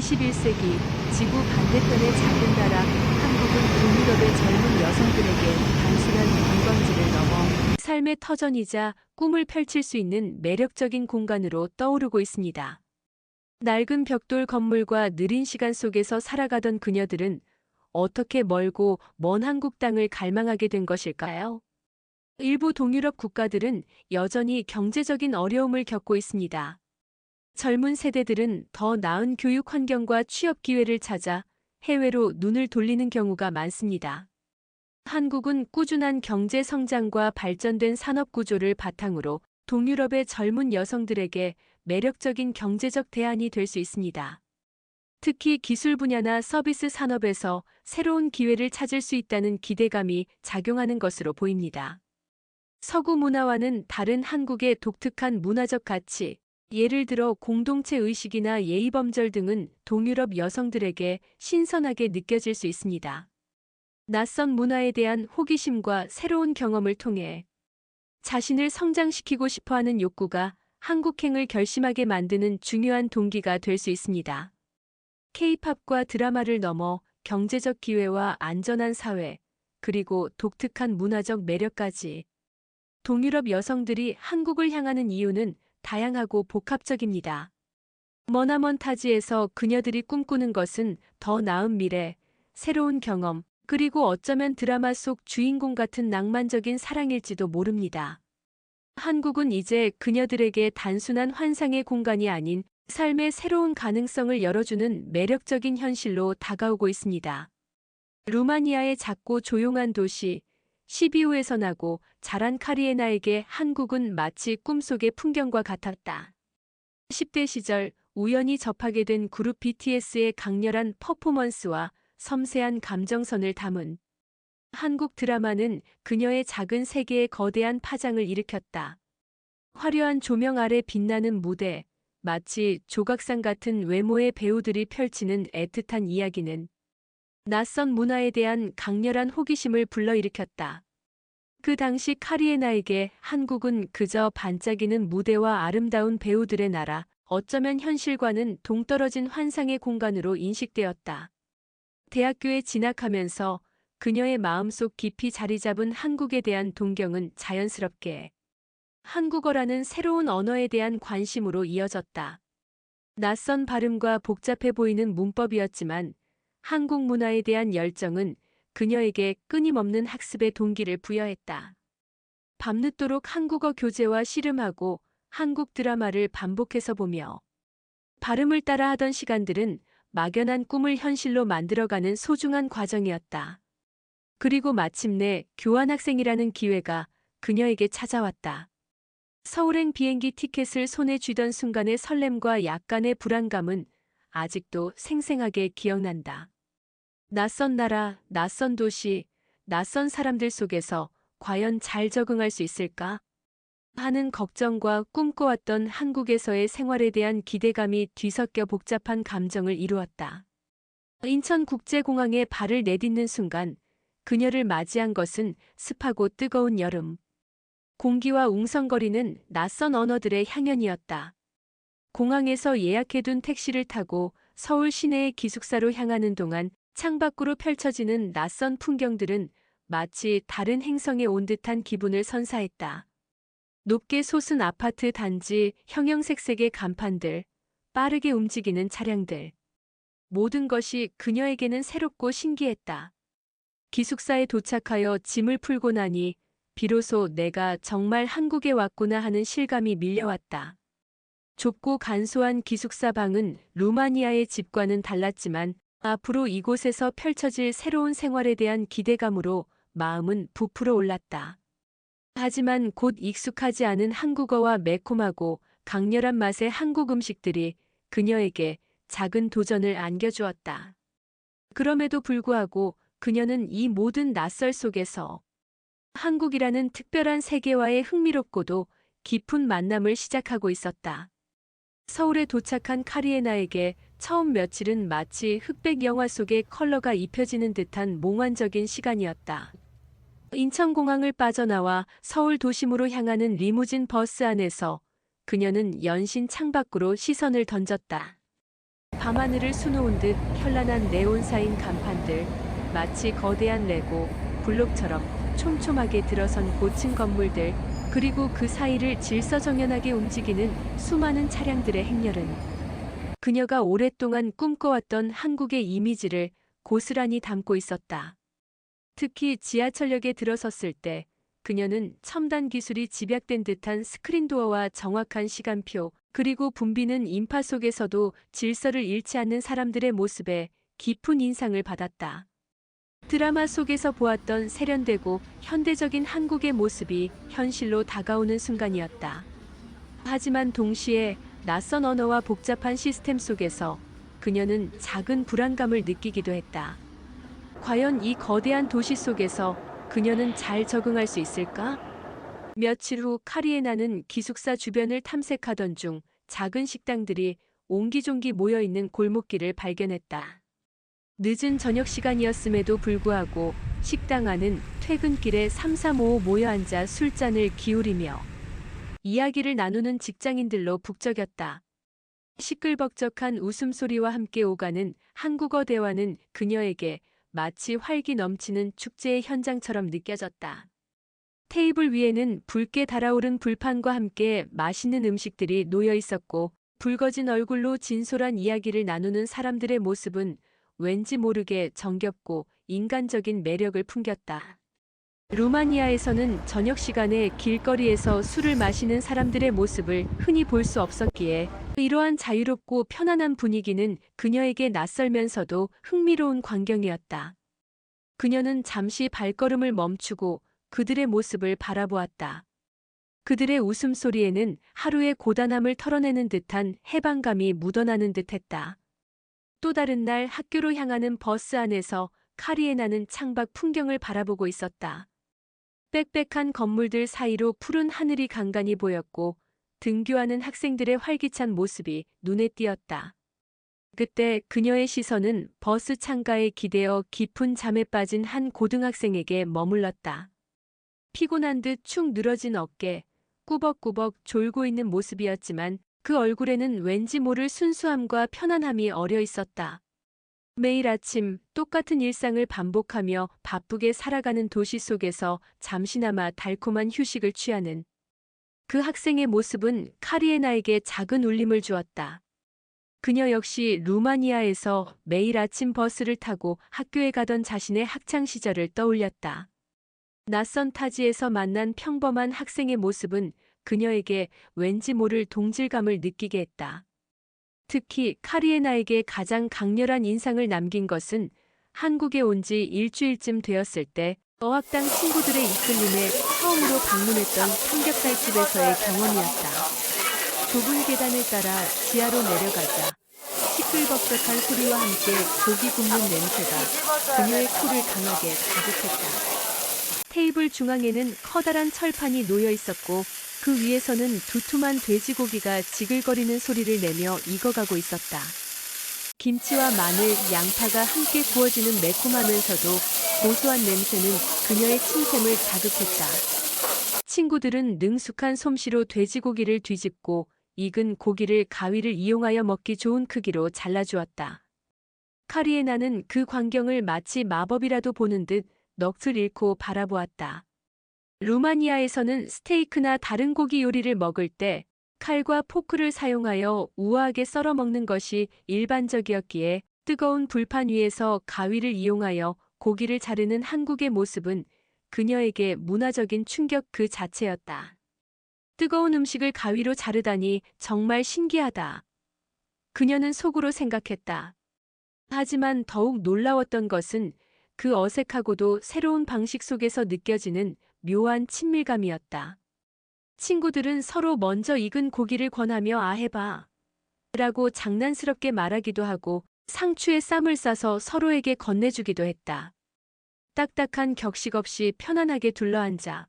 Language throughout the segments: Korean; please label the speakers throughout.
Speaker 1: 21세기 지구 반대편의 작은 나라 한국은 동유럽의 젊은 여성들에게 단순한 관광지를 넘어 삶의 터전이자 꿈을 펼칠 수 있는 매력적인 공간으로 떠오르고 있습니다. 낡은 벽돌 건물과 느린 시간 속에서 살아가던 그녀들은 어떻게 멀고 먼 한국 땅을 갈망하게 된 것일까요? 일부 동유럽 국가들은 여전히 경제적인 어려움을 겪고 있습니다. 젊은 세대들은 더 나은 교육 환경과 취업 기회를 찾아 해외로 눈을 돌리는 경우가 많습니다. 한국은 꾸준한 경제 성장과 발전된 산업 구조를 바탕으로 동유럽의 젊은 여성들에게 매력적인 경제적 대안이 될 수 있습니다. 특히 기술 분야나 서비스 산업에서 새로운 기회를 찾을 수 있다는 기대감이 작용하는 것으로 보입니다. 서구 문화와는 다른 한국의 독특한 문화적 가치, 예를 들어 공동체 의식이나 예의범절 등은 동유럽 여성들에게 신선하게 느껴질 수 있습니다. 낯선 문화에 대한 호기심과 새로운 경험을 통해 자신을 성장시키고 싶어하는 욕구가 한국행을 결심하게 만드는 중요한 동기가 될 수 있습니다. K-팝과 드라마를 넘어 경제적 기회와 안전한 사회, 그리고 독특한 문화적 매력까지 동유럽 여성들이 한국을 향하는 이유는 다양하고 복합적입니다. 머나먼 타지에서 그녀들이 꿈꾸는 것은 더 나은 미래, 새로운 경험, 그리고 어쩌면 드라마 속 주인공 같은 낭만적인 사랑일지도 모릅니다. 한국은 이제 그녀들에게 단순한 환상의 공간이 아닌 삶의 새로운 가능성을 열어주는 매력적인 현실로 다가오고 있습니다. 루마니아의 작고 조용한 도시, 시비우에서 나고 자란 카리에나에게 한국은 마치 꿈속의 풍경과 같았다. 10대 시절 우연히 접하게 된 그룹 BTS의 강렬한 퍼포먼스와 섬세한 감정선을 담은 한국 드라마는 그녀의 작은 세계에 거대한 파장을 일으켰다. 화려한 조명 아래 빛나는 무대, 마치 조각상 같은 외모의 배우들이 펼치는 애틋한 이야기는 낯선 문화에 대한 강렬한 호기심을 불러일으켰다. 그 당시 카리에나에게 한국은 그저 반짝이는 무대와 아름다운 배우들의 나라, 어쩌면 현실과는 동떨어진 환상의 공간으로 인식되었다. 대학교에 진학하면서 그녀의 마음속 깊이 자리 잡은 한국에 대한 동경은 자연스럽게 한국어라는 새로운 언어에 대한 관심으로 이어졌다. 낯선 발음과 복잡해 보이는 문법이었지만 한국 문화에 대한 열정은 그녀에게 끊임없는 학습의 동기를 부여했다. 밤늦도록 한국어 교재와 씨름하고 한국 드라마를 반복해서 보며 발음을 따라 하던 시간들은 막연한 꿈을 현실로 만들어가는 소중한 과정이었다. 그리고 마침내 교환학생이라는 기회가 그녀에게 찾아왔다. 서울행 비행기 티켓을 손에 쥐던 순간의 설렘과 약간의 불안감은 아직도 생생하게 기억난다. 낯선 나라, 낯선 도시, 낯선 사람들 속에서 과연 잘 적응할 수 있을까? 하는 걱정과 꿈꿔왔던 한국에서의 생활에 대한 기대감이 뒤섞여 복잡한 감정을 이루었다. 인천국제공항에 발을 내딛는 순간 그녀를 맞이한 것은 습하고 뜨거운 여름. 공기와 웅성거리는 낯선 언어들의 향연이었다. 공항에서 예약해둔 택시를 타고 서울 시내의 기숙사로 향하는 동안 창밖으로 펼쳐지는 낯선 풍경들은 마치 다른 행성에 온 듯한 기분을 선사했다. 높게 솟은 아파트 단지, 형형색색의 간판들, 빠르게 움직이는 차량들. 모든 것이 그녀에게는 새롭고 신기했다. 기숙사에 도착하여 짐을 풀고 나니 비로소 내가 정말 한국에 왔구나 하는 실감이 밀려왔다. 좁고 간소한 기숙사 방은 루마니아의 집과는 달랐지만 앞으로 이곳에서 펼쳐질 새로운 생활에 대한 기대감으로 마음은 부풀어 올랐다. 하지만 곧 익숙하지 않은 한국어와 매콤하고 강렬한 맛의 한국 음식들이 그녀에게 작은 도전을 안겨주었다. 그럼에도 불구하고 그녀는 이 모든 낯설 속에서 한국이라는 특별한 세계와의 흥미롭고도 깊은 만남을 시작하고 있었다. 서울에 도착한 카리에나에게 처음 며칠은 마치 흑백 영화 속의 컬러가 입혀지는 듯한 몽환적인 시간이었다. 인천공항을 빠져나와 서울 도심으로 향하는 리무진 버스 안에서 그녀는 연신 창밖으로 시선을 던졌다. 밤하늘을 수놓은 듯 현란한 네온사인 간판들, 마치 거대한 레고 블록처럼 촘촘하게 들어선 고층 건물들, 그리고 그 사이를 질서정연하게 움직이는 수많은 차량들의 행렬은 그녀가 오랫동안 꿈꿔왔던 한국의 이미지를 고스란히 담고 있었다. 특히 지하철역에 들어섰을 때 그녀는 첨단 기술이 집약된 듯한 스크린도어와 정확한 시간표, 그리고 붐비는 인파 속에서도 질서를 잃지 않는 사람들의 모습에 깊은 인상을 받았다. 드라마 속에서 보았던 세련되고 현대적인 한국의 모습이 현실로 다가오는 순간이었다. 하지만 동시에 낯선 언어와 복잡한 시스템 속에서 그녀는 작은 불안감을 느끼기도 했다. 과연 이 거대한 도시 속에서 그녀는 잘 적응할 수 있을까? 며칠 후 카리에나는 기숙사 주변을 탐색하던 중 작은 식당들이 옹기종기 모여있는 골목길을 발견했다. 늦은 저녁 시간이었음에도 불구하고 식당 안은 퇴근길에 삼삼오오 모여 앉아 술잔을 기울이며 이야기를 나누는 직장인들로 북적였다. 시끌벅적한 웃음소리와 함께 오가는 한국어 대화는 그녀에게 마치 활기 넘치는 축제의 현장처럼 느껴졌다. 테이블 위에는 붉게 달아오른 불판과 함께 맛있는 음식들이 놓여 있었고, 붉어진 얼굴로 진솔한 이야기를 나누는 사람들의 모습은 왠지 모르게 정겹고 인간적인 매력을 풍겼다. 루마니아에서는 저녁 시간에 길거리에서 술을 마시는 사람들의 모습을 흔히 볼 수 없었기에 이러한 자유롭고 편안한 분위기는 그녀에게 낯설면서도 흥미로운 광경이었다. 그녀는 잠시 발걸음을 멈추고 그들의 모습을 바라보았다. 그들의 웃음소리에는 하루의 고단함을 털어내는 듯한 해방감이 묻어나는 듯했다. 또 다른 날 학교로 향하는 버스 안에서 카리에나는 창밖 풍경을 바라보고 있었다. 빽빽한 건물들 사이로 푸른 하늘이 간간히 보였고 등교하는 학생들의 활기찬 모습이 눈에 띄었다. 그때 그녀의 시선은 버스 창가에 기대어 깊은 잠에 빠진 한 고등학생에게 머물렀다. 피곤한 듯 축 늘어진 어깨, 꾸벅꾸벅 졸고 있는 모습이었지만 그 얼굴에는 왠지 모를 순수함과 편안함이 어려 있었다. 매일 아침 똑같은 일상을 반복하며 바쁘게 살아가는 도시 속에서 잠시나마 달콤한 휴식을 취하는 그 학생의 모습은 카리에나에게 작은 울림을 주었다. 그녀 역시 루마니아에서 매일 아침 버스를 타고 학교에 가던 자신의 학창 시절을 떠올렸다. 낯선 타지에서 만난 평범한 학생의 모습은 그녀에게 왠지 모를 동질감을 느끼게 했다. 특히 카리에나에게 가장 강렬한 인상을 남긴 것은 한국에 온 지 일주일쯤 되었을 때 어학당 친구들의 이끌림에 처음으로 방문했던 삼겹살집에서의 경험이었다. 좁은 계단을 따라 지하로 내려가자 시끌벅적한 소리와 함께 고기 굽는 냄새가 그녀의 코를 강하게 자극했다. 테이블 중앙에는 커다란 철판이 놓여 있었고 그 위에서는 두툼한 돼지고기가 지글거리는 소리를 내며 익어가고 있었다. 김치와 마늘, 양파가 함께 구워지는 매콤하면서도 고소한 냄새는 그녀의 침샘을 자극했다. 친구들은 능숙한 솜씨로 돼지고기를 뒤집고 익은 고기를 가위를 이용하여 먹기 좋은 크기로 잘라주었다. 카리에나는 그 광경을 마치 마법이라도 보는 듯 넋을 잃고 바라보았다. 루마니아에서는 스테이크나 다른 고기 요리를 먹을 때 칼과 포크를 사용하여 우아하게 썰어 먹는 것이 일반적이었기에 뜨거운 불판 위에서 가위를 이용하여 고기를 자르는 한국의 모습은 그녀에게 문화적인 충격 그 자체였다. 뜨거운 음식을 가위로 자르다니 정말 신기하다. 그녀는 속으로 생각했다. 하지만 더욱 놀라웠던 것은 그 어색하고도 새로운 방식 속에서 느껴지는 묘한 친밀감이었다. 친구들은 서로 먼저 익은 고기를 권하며 해봐 라고 장난스럽게 말하기도 하고 상추에 쌈을 싸서 서로에게 건네주기도 했다. 딱딱한 격식 없이 편안하게 둘러앉아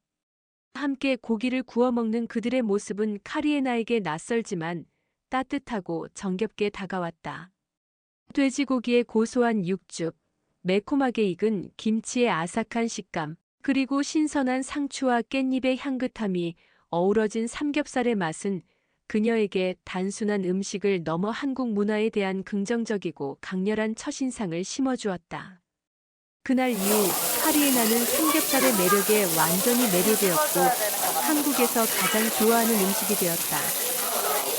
Speaker 1: 함께 고기를 구워 먹는 그들의 모습은 카리에나에게 낯설지만 따뜻하고 정겹게 다가왔다. 돼지고기의 고소한 육즙, 매콤하게 익은 김치의 아삭한 식감, 그리고 신선한 상추와 깻잎의 향긋함이 어우러진 삼겹살의 맛은 그녀에게 단순한 음식을 넘어 한국 문화에 대한 긍정적이고 강렬한 첫인상을 심어주었다. 그날 이후 카리에나는 삼겹살의 매력에 완전히 매료되었고 한국에서 가장 좋아하는 음식이 되었다.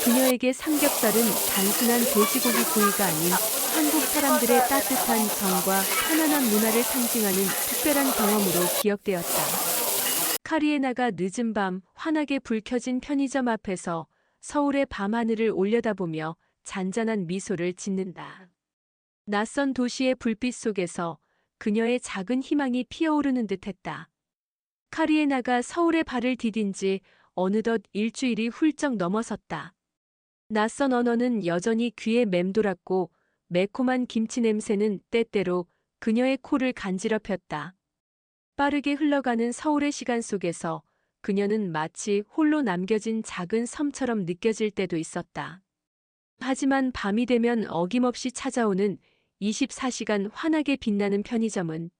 Speaker 1: 그녀에게 삼겹살은 단순한 돼지고기 구이가 아닌 한국 사람들의 따뜻한 정과 편안한 문화를 상징하는 특별한 경험으로 기억되었다. 카리에나가 늦은 밤 환하게 불 켜진 편의점 앞에서 서울의 밤하늘을 올려다보며 잔잔한 미소를 짓는다. 낯선 도시의 불빛 속에서 그녀의 작은 희망이 피어오르는 듯했다. 카리에나가 서울에 발을 디딘 지 어느덧 일주일이 훌쩍 넘어섰다. 낯선 언어는 여전히 귀에 맴돌았고 매콤한 김치 냄새는 때때로 그녀의 코를 간지럽혔다. 빠르게 흘러가는 서울의 시간 속에서 그녀는 마치 홀로 남겨진 작은 섬처럼 느껴질 때도 있었다. 하지만 밤이 되면 어김없이 찾아오는 24시간 환하게 빛나는 편의점은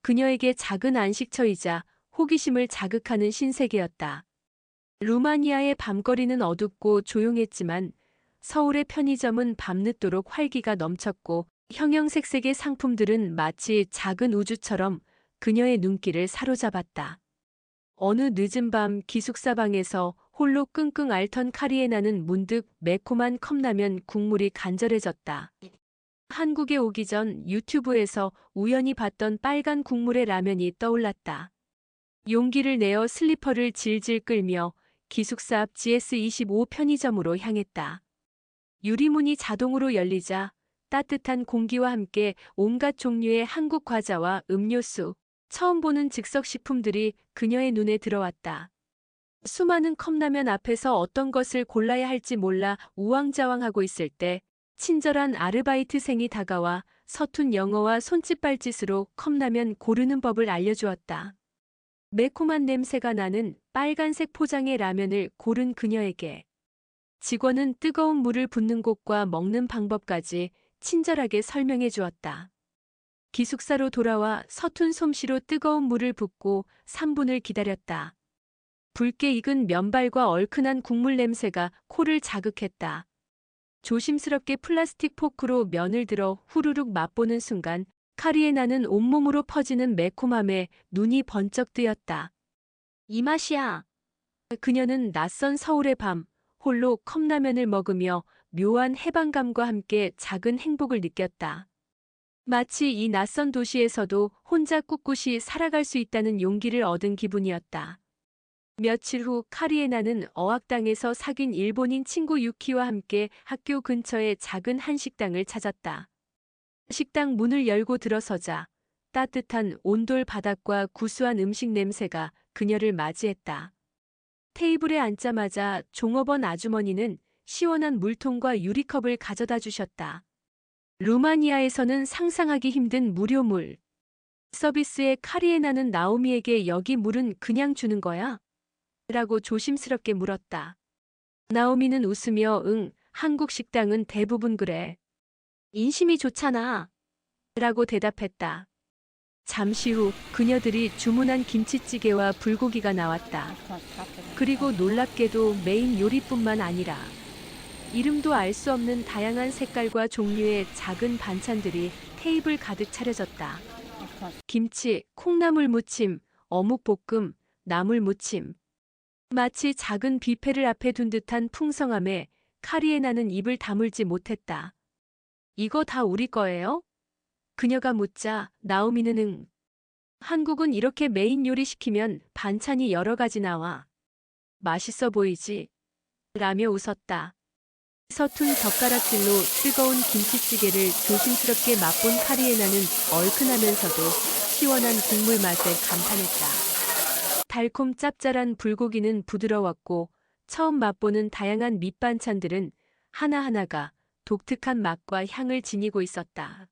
Speaker 1: 그녀에게 작은 안식처이자 호기심을 자극하는 신세계였다. 루마니아의 밤거리는 어둡고 조용했지만 서울의 편의점은 밤늦도록 활기가 넘쳤고 형형색색의 상품들은 마치 작은 우주처럼 그녀의 눈길을 사로잡았다. 어느 늦은 밤 기숙사방에서 홀로 끙끙 앓던 카리에나는 문득 매콤한 컵라면 국물이 간절해졌다. 한국에 오기 전 유튜브에서 우연히 봤던 빨간 국물의 라면이 떠올랐다. 용기를 내어 슬리퍼를 질질 끌며 기숙사 앞 GS25 편의점으로 향했다. 유리문이 자동으로 열리자 따뜻한 공기와 함께 온갖 종류의 한국 과자와 음료수, 처음 보는 즉석식품들이 그녀의 눈에 들어왔다. 수많은 컵라면 앞에서 어떤 것을 골라야 할지 몰라 우왕좌왕하고 있을 때 친절한 아르바이트생이 다가와 서툰 영어와 손짓발짓으로 컵라면 고르는 법을 알려주었다. 매콤한 냄새가 나는 빨간색 포장의 라면을 고른 그녀에게 직원은 뜨거운 물을 붓는 곳과 먹는 방법까지 친절하게 설명해 주었다. 기숙사로 돌아와 서툰 솜씨로 뜨거운 물을 붓고 3분을 기다렸다. 붉게 익은 면발과 얼큰한 국물 냄새가 코를 자극했다. 조심스럽게 플라스틱 포크로 면을 들어 후루룩 맛보는 순간 카리에나는 온몸으로 퍼지는 매콤함에 눈이 번쩍 뜨였다. 이 맛이야. 그녀는 낯선 서울의 밤, 홀로 컵라면을 먹으며 묘한 해방감과 함께 작은 행복을 느꼈다. 마치 이 낯선 도시에서도 혼자 꿋꿋이 살아갈 수 있다는 용기를 얻은 기분이었다. 며칠 후 카리에나는 어학당에서 사귄 일본인 친구 유키와 함께 학교 근처의 작은 한식당을 찾았다. 식당 문을 열고 들어서자 따뜻한 온돌 바닥과 구수한 음식 냄새가 그녀를 맞이했다. 테이블에 앉자마자 종업원 아주머니는 시원한 물통과 유리컵을 가져다 주셨다. 루마니아에서는 상상하기 힘든 무료물. 서비스에 카리에나는 나오미에게 여기 물은 그냥 주는 거야? 라고 조심스럽게 물었다. 나오미는 웃으며 응, 한국 식당은 대부분 그래. 인심이 좋잖아. 라고 대답했다. 잠시 후 그녀들이 주문한 김치찌개와 불고기가 나왔다. 그리고 놀랍게도 메인 요리뿐만 아니라 이름도 알 수 없는 다양한 색깔과 종류의 작은 반찬들이 테이블 가득 차려졌다. 김치, 콩나물 무침, 어묵볶음, 나물 무침. 마치 작은 뷔페를 앞에 둔 듯한 풍성함에 카리에나는 입을 다물지 못했다. 이거 다 우리 거예요? 그녀가 묻자 나오미는 응. 한국은 이렇게 메인 요리 시키면 반찬이 여러 가지 나와. 맛있어 보이지? 라며 웃었다. 서툰 젓가락질로 뜨거운 김치찌개를 조심스럽게 맛본 카리에나는 얼큰하면서도 시원한 국물 맛에 감탄했다. 달콤 짭짤한 불고기는 부드러웠고 처음 맛보는 다양한 밑반찬들은 하나하나가 독특한 맛과 향을 지니고 있었다.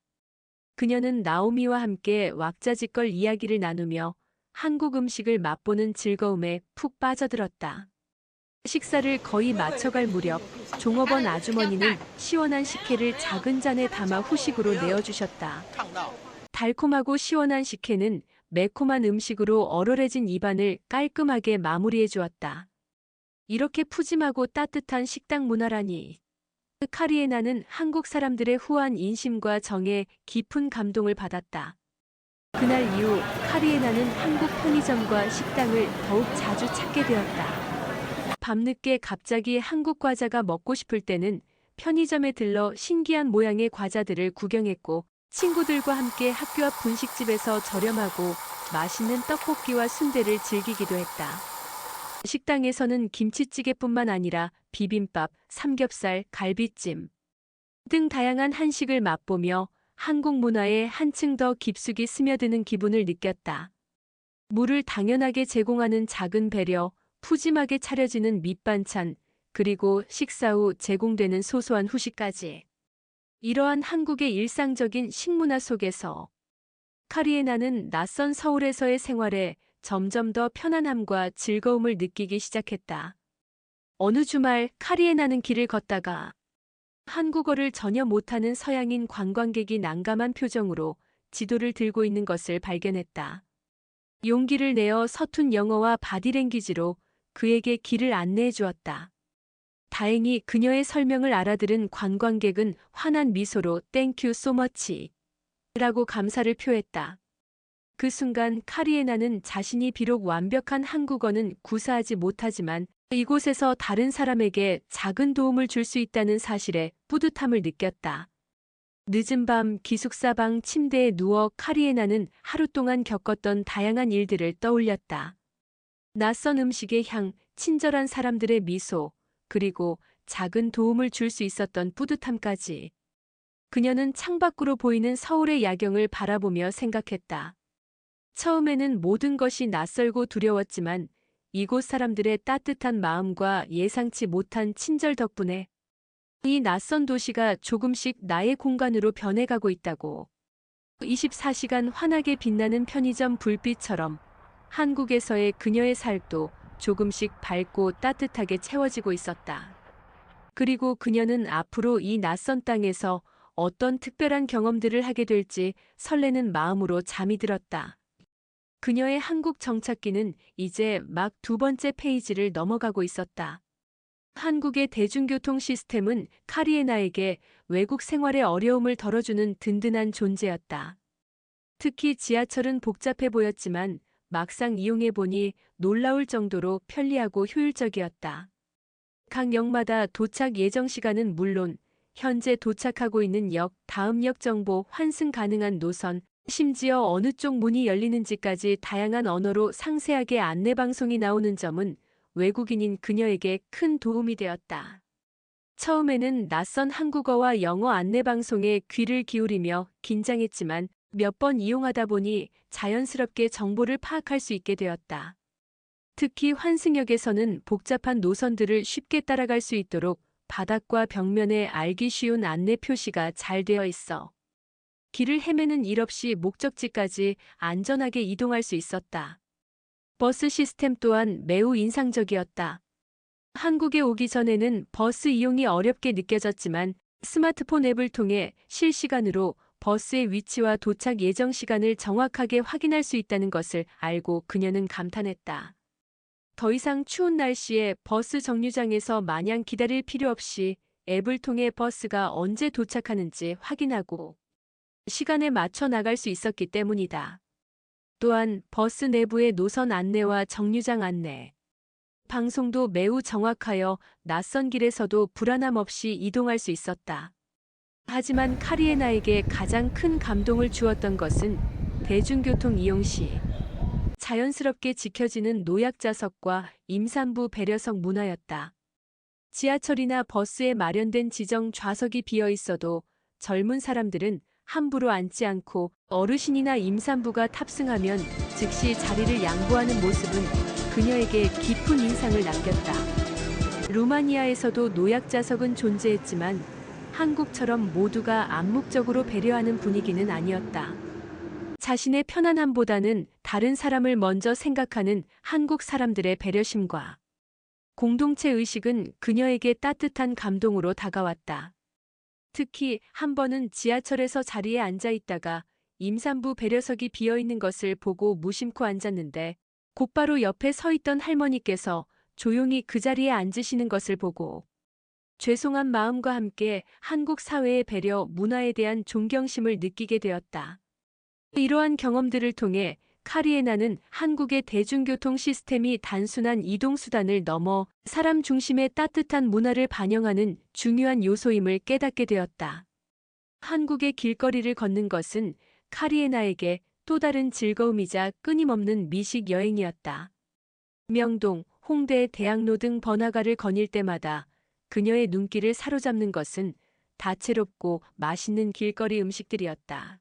Speaker 1: 그녀는 나오미와 함께 왁자지껄 이야기를 나누며 한국 음식을 맛보는 즐거움에 푹 빠져들었다. 식사를 거의 마쳐갈 무렵 종업원 아주머니는 시원한 식혜를 작은 잔에 담아 후식으로 내어주셨다. 달콤하고 시원한 식혜는 매콤한 음식으로 얼얼해진 입안을 깔끔하게 마무리해 주었다. 이렇게 푸짐하고 따뜻한 식당 문화라니. 카리에나는 한국 사람들의 후한 인심과 정에 깊은 감동을 받았다. 그날 이후 카리에나는 한국 편의점과 식당을 더욱 자주 찾게 되었다. 밤늦게 갑자기 한국 과자가 먹고 싶을 때는 편의점에 들러 신기한 모양의 과자들을 구경했고, 친구들과 함께 학교 앞 분식집에서 저렴하고 맛있는 떡볶이와 순대를 즐기기도 했다. 식당에서는 김치찌개뿐만 아니라 비빔밥, 삼겹살, 갈비찜 등 다양한 한식을 맛보며 한국 문화에 한층 더 깊숙이 스며드는 기분을 느꼈다. 물을 당연하게 제공하는 작은 배려, 푸짐하게 차려지는 밑반찬, 그리고 식사 후 제공되는 소소한 후식까지. 이러한 한국의 일상적인 식문화 속에서 카리에나는 낯선 서울에서의 생활에 점점 더 편안함과 즐거움을 느끼기 시작했다. 어느 주말 카리에나는 길을 걷다가 한국어를 전혀 못하는 서양인 관광객이 난감한 표정으로 지도를 들고 있는 것을 발견했다. 용기를 내어 서툰 영어와 바디랭귀지로 그에게 길을 안내해 주었다. 다행히 그녀의 설명을 알아들은 관광객은 환한 미소로 "땡큐 소머치" 라고 감사를 표했다. 그 순간 카리에나는 자신이 비록 완벽한 한국어는 구사하지 못하지만 이곳에서 다른 사람에게 작은 도움을 줄 수 있다는 사실에 뿌듯함을 느꼈다. 늦은 밤 기숙사 방 침대에 누워 카리에나는 하루 동안 겪었던 다양한 일들을 떠올렸다. 낯선 음식의 향, 친절한 사람들의 미소, 그리고 작은 도움을 줄 수 있었던 뿌듯함까지. 그녀는 창밖으로 보이는 서울의 야경을 바라보며 생각했다. 처음에는 모든 것이 낯설고 두려웠지만 이곳 사람들의 따뜻한 마음과 예상치 못한 친절 덕분에 이 낯선 도시가 조금씩 나의 공간으로 변해가고 있다고. 24시간 환하게 빛나는 편의점 불빛처럼 한국에서의 그녀의 삶도 조금씩 밝고 따뜻하게 채워지고 있었다. 그리고 그녀는 앞으로 이 낯선 땅에서 어떤 특별한 경험들을 하게 될지 설레는 마음으로 잠이 들었다. 그녀의 한국 정착기는 이제 막 두 번째 페이지를 넘어가고 있었다. 한국의 대중교통 시스템은 카리에나에게 외국 생활의 어려움을 덜어주는 든든한 존재였다. 특히 지하철은 복잡해 보였지만 막상 이용해보니 놀라울 정도로 편리하고 효율적이었다. 각 역마다 도착 예정 시간은 물론 현재 도착하고 있는 역, 다음 역 정보 환승 가능한 노선, 심지어 어느 쪽 문이 열리는지까지 다양한 언어로 상세하게 안내방송이 나오는 점은 외국인인 그녀에게 큰 도움이 되었다. 처음에는 낯선 한국어와 영어 안내방송에 귀를 기울이며 긴장했지만 몇 번 이용하다 보니 자연스럽게 정보를 파악할 수 있게 되었다. 특히 환승역에서는 복잡한 노선들을 쉽게 따라갈 수 있도록 바닥과 벽면에 알기 쉬운 안내 표시가 잘 되어 있어 길을 헤매는 일 없이 목적지까지 안전하게 이동할 수 있었다. 버스 시스템 또한 매우 인상적이었다. 한국에 오기 전에는 버스 이용이 어렵게 느껴졌지만 스마트폰 앱을 통해 실시간으로 버스의 위치와 도착 예정 시간을 정확하게 확인할 수 있다는 것을 알고 그녀는 감탄했다. 더 이상 추운 날씨에 버스 정류장에서 마냥 기다릴 필요 없이 앱을 통해 버스가 언제 도착하는지 확인하고 시간에 맞춰 나갈 수 있었기 때문이다. 또한 버스 내부의 노선 안내와 정류장 안내, 방송도 매우 정확하여 낯선 길에서도 불안함 없이 이동할 수 있었다. 하지만 카리에나에게 가장 큰 감동을 주었던 것은 대중교통 이용 시 자연스럽게 지켜지는 노약자석과 임산부 배려석 문화였다. 지하철이나 버스에 마련된 지정 좌석이 비어 있어도 젊은 사람들은 함부로 앉지 않고 어르신이나 임산부가 탑승하면 즉시 자리를 양보하는 모습은 그녀에게 깊은 인상을 남겼다. 루마니아에서도 노약자석은 존재했지만 한국처럼 모두가 암묵적으로 배려하는 분위기는 아니었다. 자신의 편안함보다는 다른 사람을 먼저 생각하는 한국 사람들의 배려심과 공동체 의식은 그녀에게 따뜻한 감동으로 다가왔다. 특히 한 번은 지하철에서 자리에 앉아 있다가 임산부 배려석이 비어 있는 것을 보고 무심코 앉았는데 곧바로 옆에 서 있던 할머니께서 조용히 그 자리에 앉으시는 것을 보고 죄송한 마음과 함께 한국 사회의 배려, 문화에 대한 존경심을 느끼게 되었다. 이러한 경험들을 통해 카리에나는 한국의 대중교통 시스템이 단순한 이동수단을 넘어 사람 중심의 따뜻한 문화를 반영하는 중요한 요소임을 깨닫게 되었다. 한국의 길거리를 걷는 것은 카리에나에게 또 다른 즐거움이자 끊임없는 미식 여행이었다. 명동, 홍대, 대학로 등 번화가를 거닐 때마다 그녀의 눈길을 사로잡는 것은 다채롭고 맛있는 길거리 음식들이었다.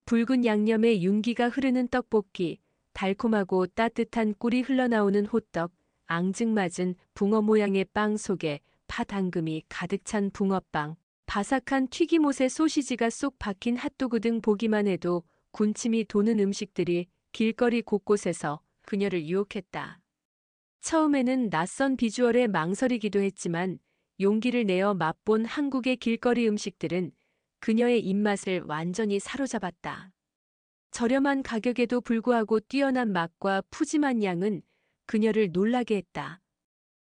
Speaker 1: 붉은 양념에 윤기가 흐르는 떡볶이, 달콤하고 따뜻한 꿀이 흘러나오는 호떡, 앙증맞은 붕어 모양의 빵 속에 팥 앙금이 가득 찬 붕어빵, 바삭한 튀김옷에 소시지가 쏙 박힌 핫도그 등 보기만 해도 군침이 도는 음식들이 길거리 곳곳에서 그녀를 유혹했다. 처음에는 낯선 비주얼에 망설이기도 했지만 용기를 내어 맛본 한국의 길거리 음식들은 그녀의 입맛을 완전히 사로잡았다. 저렴한 가격에도 불구하고 뛰어난 맛과 푸짐한 양은 그녀를 놀라게 했다.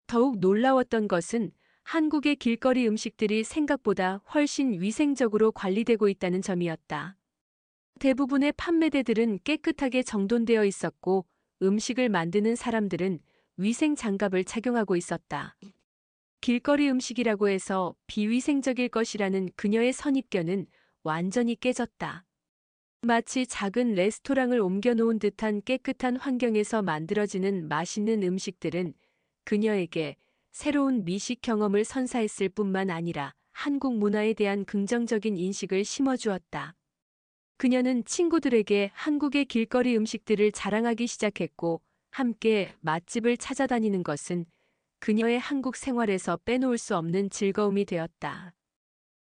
Speaker 1: 더욱 놀라웠던 것은 한국의 길거리 음식들이 생각보다 훨씬 위생적으로 관리되고 있다는 점이었다. 대부분의 판매대들은 깨끗하게 정돈되어 있었고 음식을 만드는 사람들은 위생 장갑을 착용하고 있었다. 길거리 음식이라고 해서 비위생적일 것이라는 그녀의 선입견은 완전히 깨졌다. 마치 작은 레스토랑을 옮겨놓은 듯한 깨끗한 환경에서 만들어지는 맛있는 음식들은 그녀에게 새로운 미식 경험을 선사했을 뿐만 아니라 한국 문화에 대한 긍정적인 인식을 심어주었다. 그녀는 친구들에게 한국의 길거리 음식들을 자랑하기 시작했고 함께 맛집을 찾아다니는 것은 그녀의 한국 생활에서 빼놓을 수 없는 즐거움이 되었다.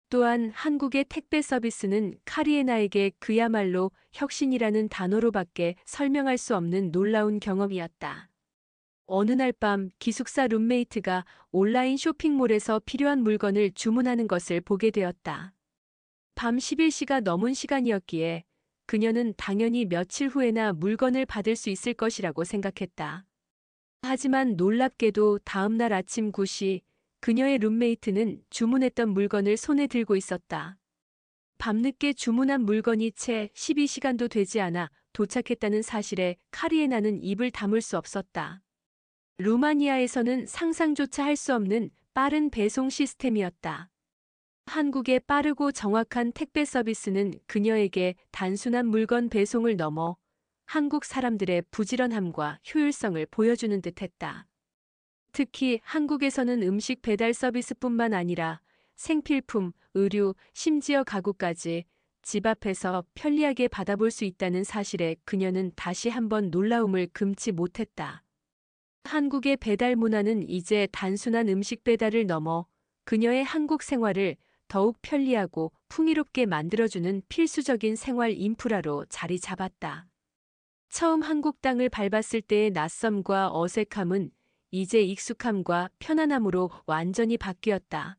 Speaker 1: 또한 한국의 택배 서비스는 카리에나에게 그야말로 혁신이라는 단어로밖에 설명할 수 없는 놀라운 경험이었다. 어느 날 밤 기숙사 룸메이트가 온라인 쇼핑몰에서 필요한 물건을 주문하는 것을 보게 되었다. 밤 11시가 넘은 시간이었기에 그녀는 당연히 며칠 후에나 물건을 받을 수 있을 것이라고 생각했다. 하지만 놀랍게도 다음날 아침 9시 그녀의 룸메이트는 주문했던 물건을 손에 들고 있었다. 밤늦게 주문한 물건이 채 12시간도 되지 않아 도착했다는 사실에 카리에나는 입을 다물 수 없었다. 루마니아에서는 상상조차 할 수 없는 빠른 배송 시스템이었다. 한국의 빠르고 정확한 택배 서비스는 그녀에게 단순한 물건 배송을 넘어 한국 사람들의 부지런함과 효율성을 보여주는 듯했다. 특히 한국에서는 음식 배달 서비스뿐만 아니라 생필품, 의류, 심지어 가구까지 집 앞에서 편리하게 받아볼 수 있다는 사실에 그녀는 다시 한번 놀라움을 금치 못했다. 한국의 배달 문화는 이제 단순한 음식 배달을 넘어 그녀의 한국 생활을 더욱 편리하고 풍요롭게 만들어주는 필수적인 생활 인프라로 자리 잡았다. 처음 한국 땅을 밟았을 때의 낯섦과 어색함은 이제 익숙함과 편안함으로 완전히 바뀌었다.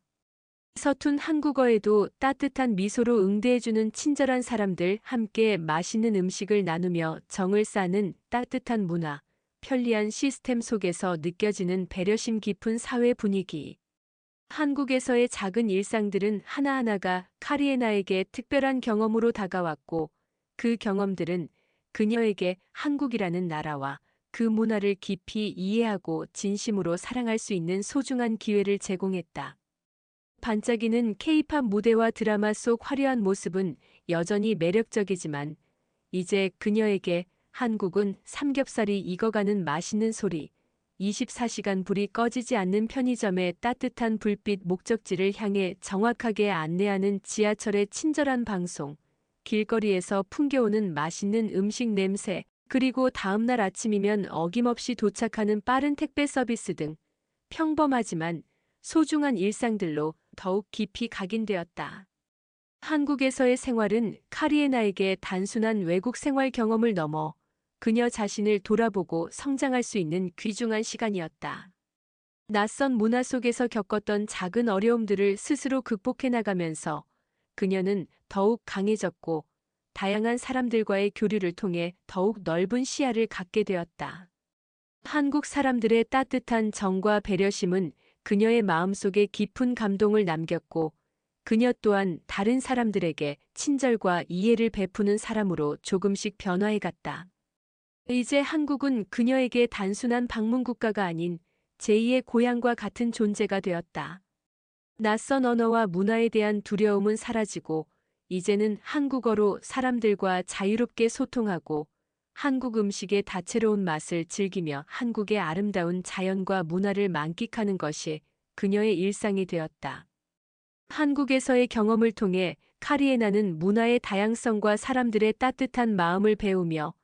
Speaker 1: 서툰 한국어에도 따뜻한 미소로 응대해주는 친절한 사람들, 함께 맛있는 음식을 나누며 정을 쌓는 따뜻한 문화, 편리한 시스템 속에서 느껴지는 배려심 깊은 사회 분위기. 한국에서의 작은 일상들은 하나하나가 카리에나에게 특별한 경험으로 다가왔고 그 경험들은 그녀에게 한국이라는 나라와 그 문화를 깊이 이해하고 진심으로 사랑할 수 있는 소중한 기회를 제공했다. 반짝이는 K-팝 무대와 드라마 속 화려한 모습은 여전히 매력적이지만 이제 그녀에게 한국은 삼겹살이 익어가는 맛있는 소리, 24시간 불이 꺼지지 않는 편의점의 따뜻한 불빛, 목적지를 향해 정확하게 안내하는 지하철의 친절한 방송, 길거리에서 풍겨오는 맛있는 음식 냄새, 그리고 다음날 아침이면 어김없이 도착하는 빠른 택배 서비스 등 평범하지만 소중한 일상들로 더욱 깊이 각인되었다. 한국에서의 생활은 카리에나에게 단순한 외국 생활 경험을 넘어 그녀 자신을 돌아보고 성장할 수 있는 귀중한 시간이었다. 낯선 문화 속에서 겪었던 작은 어려움들을 스스로 극복해 나가면서 그녀는 더욱 강해졌고 다양한 사람들과의 교류를 통해 더욱 넓은 시야를 갖게 되었다. 한국 사람들의 따뜻한 정과 배려심은 그녀의 마음속에 깊은 감동을 남겼고, 그녀 또한 다른 사람들에게 친절과 이해를 베푸는 사람으로 조금씩 변화해갔다. 이제 한국은 그녀에게 단순한 방문 국가가 아닌 제2의 고향과 같은 존재가 되었다. 낯선 언어와 문화에 대한 두려움은 사라지고, 이제는 한국어로 사람들과 자유롭게 소통하고, 한국 음식의 다채로운 맛을 즐기며 한국의 아름다운 자연과 문화를 만끽하는 것이 그녀의 일상이 되었다. 한국에서의 경험을 통해 카리에나는 문화의 다양성과 사람들의 따뜻한 마음을 배우며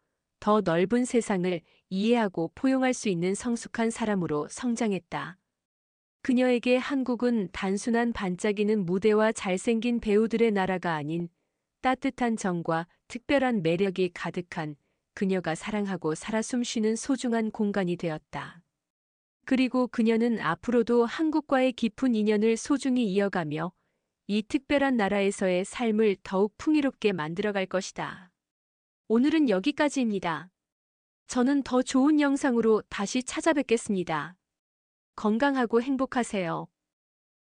Speaker 1: 더 넓은 세상을 이해하고 포용할 수 있는 성숙한 사람으로 성장했다. 그녀에게 한국은 단순한 반짝이는 무대와 잘생긴 배우들의 나라가 아닌 따뜻한 정과 특별한 매력이 가득한 그녀가 사랑하고 살아 숨쉬는 소중한 공간이 되었다. 그리고 그녀는 앞으로도 한국과의 깊은 인연을 소중히 이어가며 이 특별한 나라에서의 삶을 더욱 풍요롭게 만들어갈 것이다. 오늘은 여기까지입니다. 저는 더 좋은 영상으로 다시 찾아뵙겠습니다. 건강하고 행복하세요.